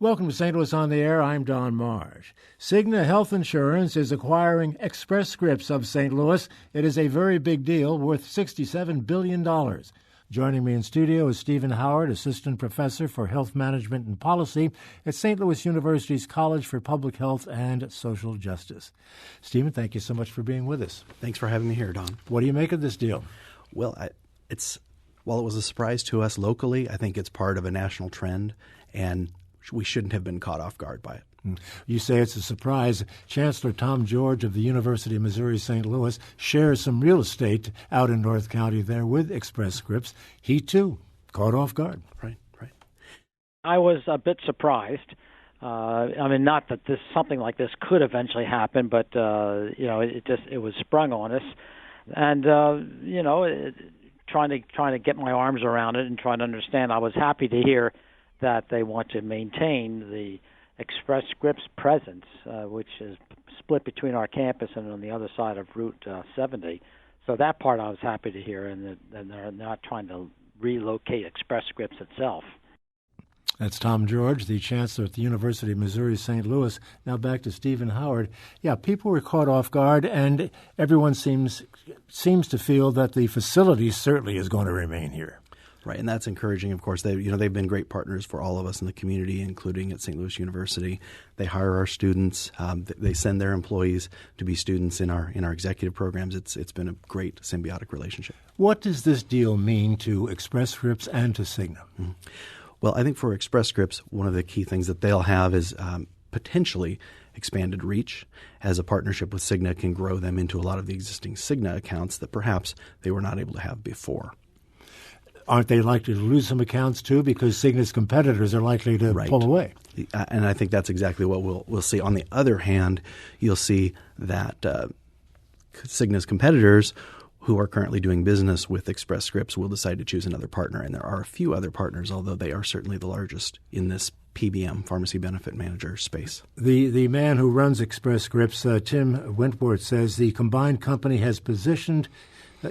Welcome to St. Louis on the Air. I'm Don Marsh. Cigna Health Insurance is acquiring Express Scripts of St. Louis. It is a very big deal worth $67 billion. Joining me in studio is Stephen Howard, Assistant Professor for Health Management and Policy at St. Louis University's College for Public Health and Social Justice. Stephen, thank you so much for being with us. Thanks for having me here, Don. What do you make of this deal? Well, while it was a surprise to us locally, I think it's part of a national trend, and we shouldn't have been caught off guard by it. You say it's a surprise. Chancellor Tom George of the University of Missouri St. Louis shares some real estate out in North County there with Express Scripts. He, too, caught off guard. Right. I was a bit surprised. Not that something like this could eventually happen, but it was sprung on us, and trying to get my arms around it and trying to understand. I was happy to hear that they want to maintain the Express Scripts presence, which is split between our campus and on the other side of Route 70. So that part I was happy to hear, and they're not trying to relocate Express Scripts itself. That's Tom George, the Chancellor at the University of Missouri St. Louis. Now back to Stephen Howard. Yeah, people were caught off guard, and everyone seems to feel that the facility certainly is going to remain here. Right, and that's encouraging. Of course, they've been great partners for all of us in the community, including at St. Louis University. They hire our students. They send their employees to be students in our executive programs. It's been a great symbiotic relationship. What does this deal mean to Express Scripts and to Cigna? Mm-hmm. Well, I think for Express Scripts, one of the key things that they'll have is potentially expanded reach, as a partnership with Cigna can grow them into a lot of the existing Cigna accounts that perhaps they were not able to have before. Aren't they likely to lose some accounts, too, because Cigna's competitors are likely to pull away? And I think that's exactly what we'll see. On the other hand, you'll see that Cigna's competitors who are currently doing business with Express Scripts will decide to choose another partner. And there are a few other partners, although they are certainly the largest in this PBM, Pharmacy Benefit Manager space. The man who runs Express Scripts, Tim Wentworth, says the combined company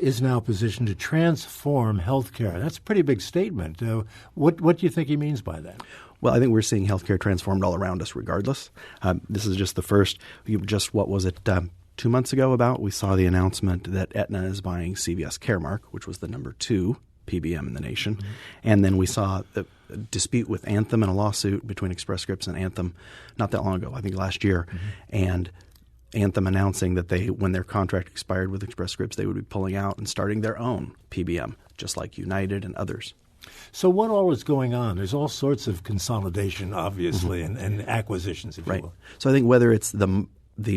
is now positioned to transform healthcare. That's a pretty big statement. What do you think he means by that? Well, I think we're seeing healthcare transformed all around us regardless. This is just the first. What was it, 2 months ago we saw the announcement that Aetna is buying CVS Caremark, which was the number 2 PBM in the nation. Mm-hmm. And then we saw the dispute with Anthem and a lawsuit between Express Scripts and Anthem not that long ago, I think last year. Mm-hmm. And Anthem announcing that when their contract expired with Express Scripts, they would be pulling out and starting their own PBM, just like United and others. So what all is going on? There's all sorts of consolidation, obviously, mm-hmm. and acquisitions, if you will. So I think whether it's the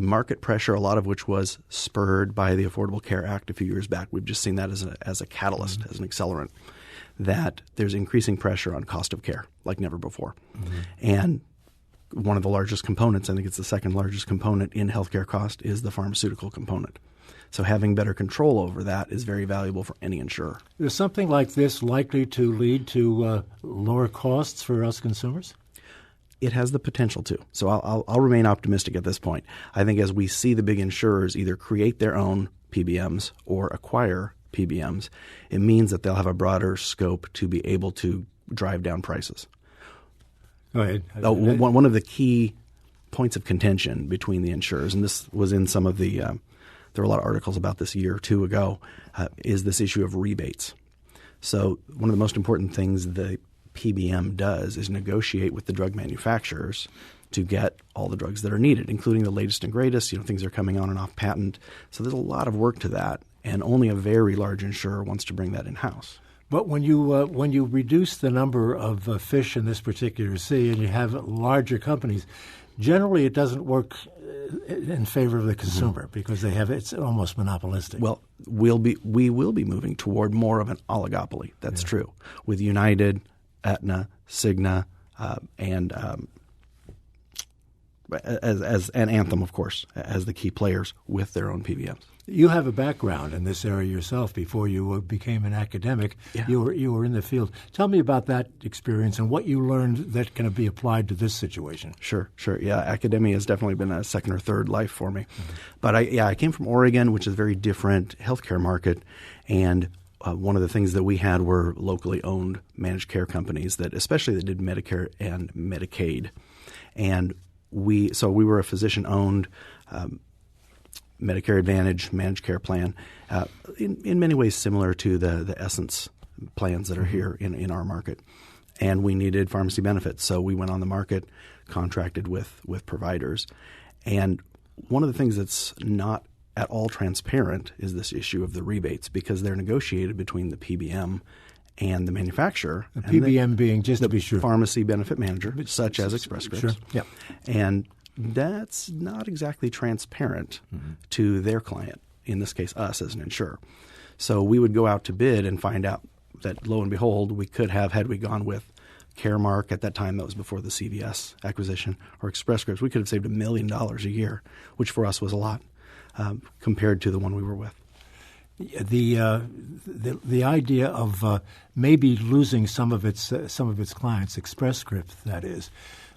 market pressure, a lot of which was spurred by the Affordable Care Act a few years back, we've just seen that as a catalyst, mm-hmm. as an accelerant, that there's increasing pressure on cost of care like never before. Mm-hmm. And one of the largest components, I think it's the second largest component in healthcare cost, is the pharmaceutical component. So having better control over that is very valuable for any insurer. Is something like this likely to lead to lower costs for us consumers? It has the potential to. So I'll remain optimistic at this point. I think as we see the big insurers either create their own PBMs or acquire PBMs, it means that they'll have a broader scope to be able to drive down prices. Go ahead. One of the key points of contention between the insurers, and this was in some of the there were a lot of articles about this a year or two ago, is this issue of rebates. So one of the most important things the PBM does is negotiate with the drug manufacturers to get all the drugs that are needed, including the latest and greatest, things are coming on and off patent. So there's a lot of work to that, and only a very large insurer wants to bring that in-house. But when you reduce the number of fish in this particular sea and you have larger companies, generally it doesn't work in favor of the consumer, mm-hmm. because it's almost monopolistic. Well, we will be moving toward more of an oligopoly. That's true, with United, Aetna, Cigna, and Anthem, of course, as the key players with their own PBMs. You have a background in this area yourself. Before you became an academic, yeah. you were in the field. Tell me about that experience and what you learned that can be applied to this situation. Sure. Yeah, academia has definitely been a second or third life for me. Mm-hmm. But I came from Oregon, which is a very different healthcare market, and one of the things that we had were locally owned managed care companies that did Medicare and Medicaid. And we were a physician-owned Medicare Advantage managed care plan, in many ways similar to the Essence plans that are here in our market. And we needed pharmacy benefits, so we went on the market, contracted with providers. And one of the things that's not at all transparent is this issue of the rebates, because they're negotiated between the PBM and the manufacturer. The PBM being, just to be sure, pharmacy benefit manager, such as Express Scripts. Sure. Yep. And that's not exactly transparent to their client, in this case us as an insurer. So we would go out to bid and find out that, lo and behold, we could have, had we gone with Caremark at that time, that was before the CVS acquisition, or Express Scripts, we could have saved $1 million a year, which for us was a lot compared to the one we were with. The idea of maybe losing some of its clients, Express Scripts, that is,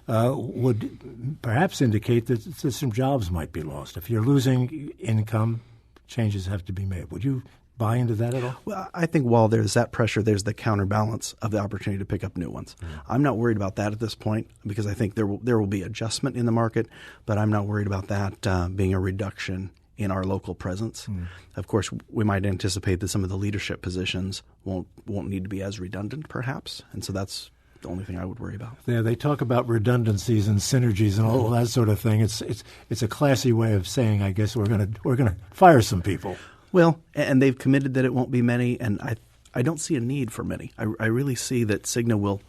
would perhaps indicate that some jobs might be lost. If you're losing income, changes have to be made. Would you buy into that at all? Well, I think while there's that pressure, there's the counterbalance of the opportunity to pick up new ones. I'm not worried about that at this point, because I think there will be adjustment in the market, but I'm not worried about that being a reduction in our local presence. Of course, we might anticipate that some of the leadership positions won't need to be as redundant, perhaps, and so that's the only thing I would worry about. Yeah, they talk about redundancies and synergies and all that sort of thing. It's a classy way of saying, I guess, we're gonna fire some people. Well, and they've committed that it won't be many, and I don't see a need for many. I really see that Cigna will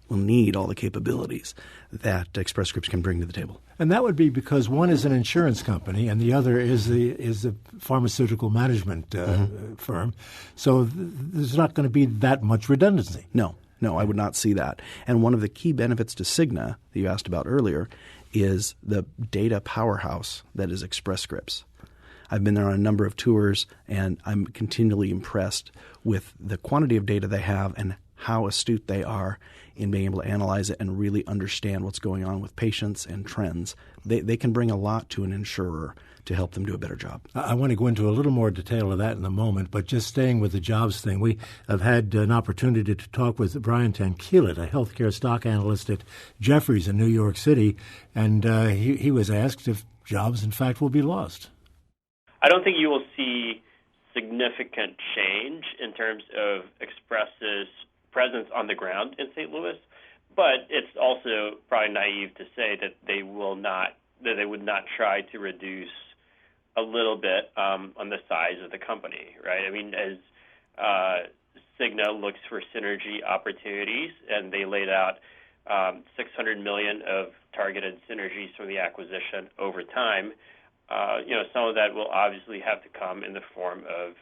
need all the capabilities that Express Scripts can bring to the table. And that would be because one is an insurance company and the other is the pharmaceutical management firm. So there's not going to be that much redundancy. No, I would not see that. And one of the key benefits to Cigna that you asked about earlier is the data powerhouse that is Express Scripts. I've been there on a number of tours, and I'm continually impressed with the quantity of data they have and how astute they are in being able to analyze it and really understand what's going on with patients and trends. They can bring a lot to an insurer to help them do a better job. I want to go into a little more detail of that in a moment, but just staying with the jobs thing, we have had an opportunity to talk with Brian Tanquilut, a healthcare stock analyst at Jefferies in New York City, and he was asked if jobs, in fact, will be lost. I don't think you will see significant change in terms of Express's presence on the ground in St. Louis, but it's also probably naive to say that they would not try to reduce a little bit on the size of the company, right? I mean, as Cigna looks for synergy opportunities, and they laid out $600 million of targeted synergies from the acquisition over time. Some of that will obviously have to come in the form of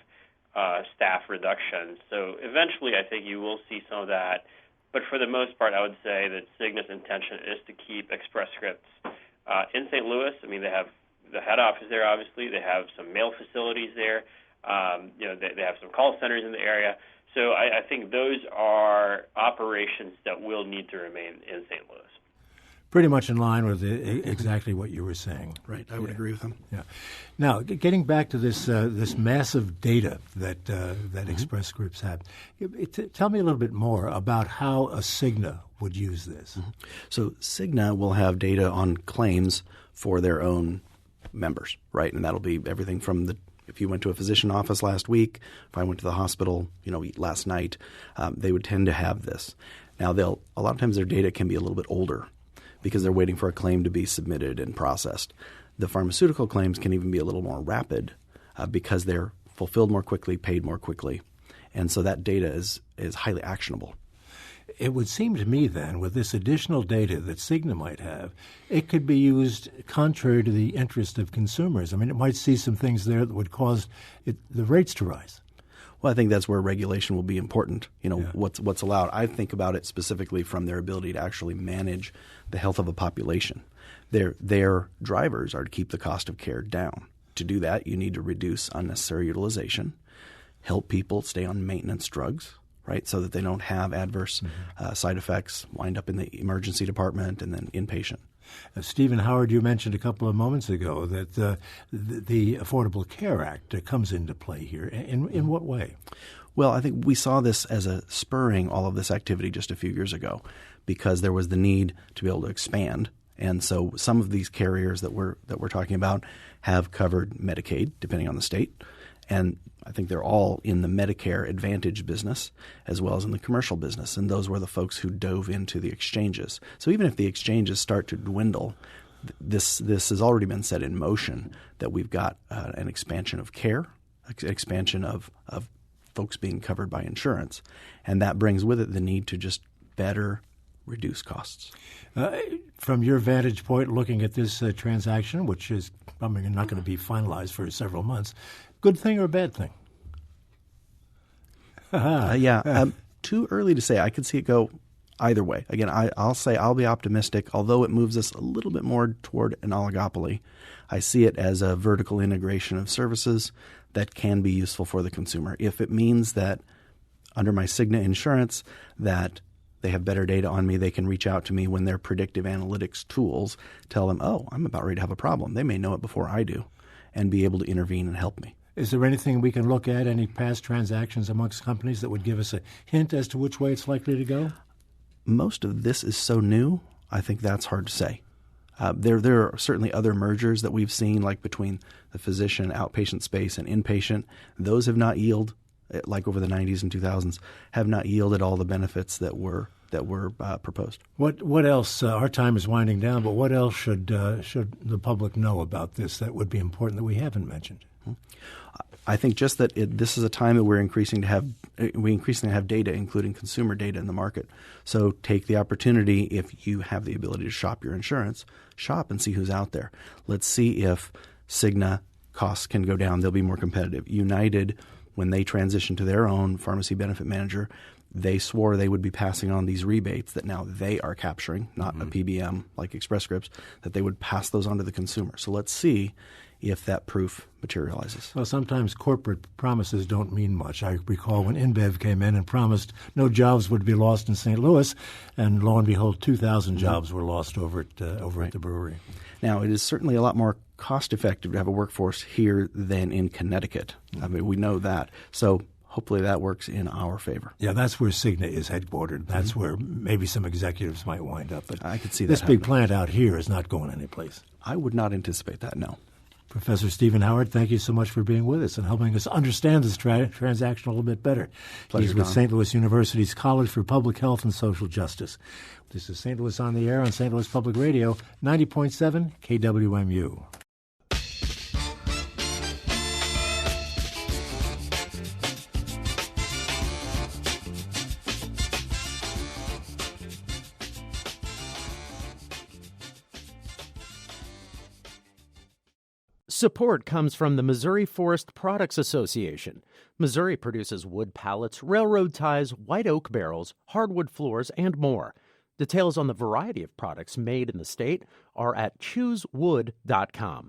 staff reductions. So eventually I think you will see some of that. But for the most part, I would say that Cigna's intention is to keep Express Scripts in St. Louis. I mean, they have the head office there, obviously. They have some mail facilities there. They have some call centers in the area. So I think those are operations that will need to remain in St. Louis. Pretty much in line with exactly what you were saying. Right, I would agree with him. Yeah. Now, getting back to this massive data that Express Scripts have, tell me a little bit more about how a Cigna would use this. So Cigna will have data on claims for their own members, right? And that'll be everything from if you went to a physician office last week, if I went to the hospital, last night, they would tend to have this. Now, a lot of times their data can be a little bit older, because they're waiting for a claim to be submitted and processed. The pharmaceutical claims can even be a little more rapid because they're fulfilled more quickly, paid more quickly. And so that data is highly actionable. It would seem to me then, with this additional data that Cigna might have, it could be used contrary to the interest of consumers. I mean, it might see some things there that would cause the rates to rise. Well, I think that's where regulation will be important. What's allowed. I think about it specifically from their ability to actually manage the health of a population. Their drivers are to keep the cost of care down. To do that, you need to reduce unnecessary utilization, help people stay on maintenance drugs, right, so that they don't have adverse side effects, wind up in the emergency department and then inpatient. Stephen Howard, you mentioned a couple of moments ago that the Affordable Care Act comes into play here. In what way? Well, I think we saw this as a spurring all of this activity just a few years ago because there was the need to be able to expand. And so some of these carriers that we're talking about have covered Medicaid, depending on the state. And I think they're all in the Medicare Advantage business as well as in the commercial business. And those were the folks who dove into the exchanges. So even if the exchanges start to dwindle, this has already been set in motion that we've got an expansion of care, expansion of folks being covered by insurance. And that brings with it the need to just better reduce costs. From your vantage point, looking at this transaction, which is probably not going to be finalized for several months, good thing or bad thing? Too early to say. I could see it go either way. Again, I'll say I'll be optimistic, although it moves us a little bit more toward an oligopoly. I see it as a vertical integration of services that can be useful for the consumer. If it means that under my Cigna insurance that they have better data on me, they can reach out to me when their predictive analytics tools tell them, oh, I'm about ready to have a problem. They may know it before I do and be able to intervene and help me. Is there anything we can look at, any past transactions amongst companies that would give us a hint as to which way it's likely to go? Most of this is so new, I think that's hard to say. There are certainly other mergers that we've seen, like between the physician, outpatient space, and inpatient. Those have not yielded, like over the 90s and 2000s, have not yielded all the benefits that were proposed. What else? Our time is winding down, but what else should the public know about this that would be important that we haven't mentioned? I think just that this is a time that we increasingly have data, including consumer data in the market. So take the opportunity, if you have the ability to shop your insurance, shop and see who's out there. Let's see if Cigna costs can go down. They'll be more competitive. United, when they transitioned to their own pharmacy benefit manager, they swore they would be passing on these rebates that now they are capturing, not a PBM like Express Scripts, that they would pass those on to the consumer. So let's see if that proof materializes. Well, sometimes corporate promises don't mean much. I recall when InBev came in and promised no jobs would be lost in St. Louis, and lo and behold, 2,000 jobs were lost over at the brewery. Now, it is certainly a lot more cost-effective to have a workforce here than in Connecticut. I mean, we know that. So hopefully that works in our favor. Yeah, that's where Cigna is headquartered. That's where maybe some executives might wind up. But I could see that this big plant out here is not going anyplace. I would not anticipate that, no. Professor Stephen Howard, thank you so much for being with us and helping us understand this transaction a little bit better. Pleasure, He's with Don. St. Louis University's College for Public Health and Social Justice. This is St. Louis on the Air on St. Louis Public Radio, 90.7 KWMU. Support comes from the Missouri Forest Products Association. Missouri produces wood pallets, railroad ties, white oak barrels, hardwood floors, and more. Details on the variety of products made in the state are at choosewood.com.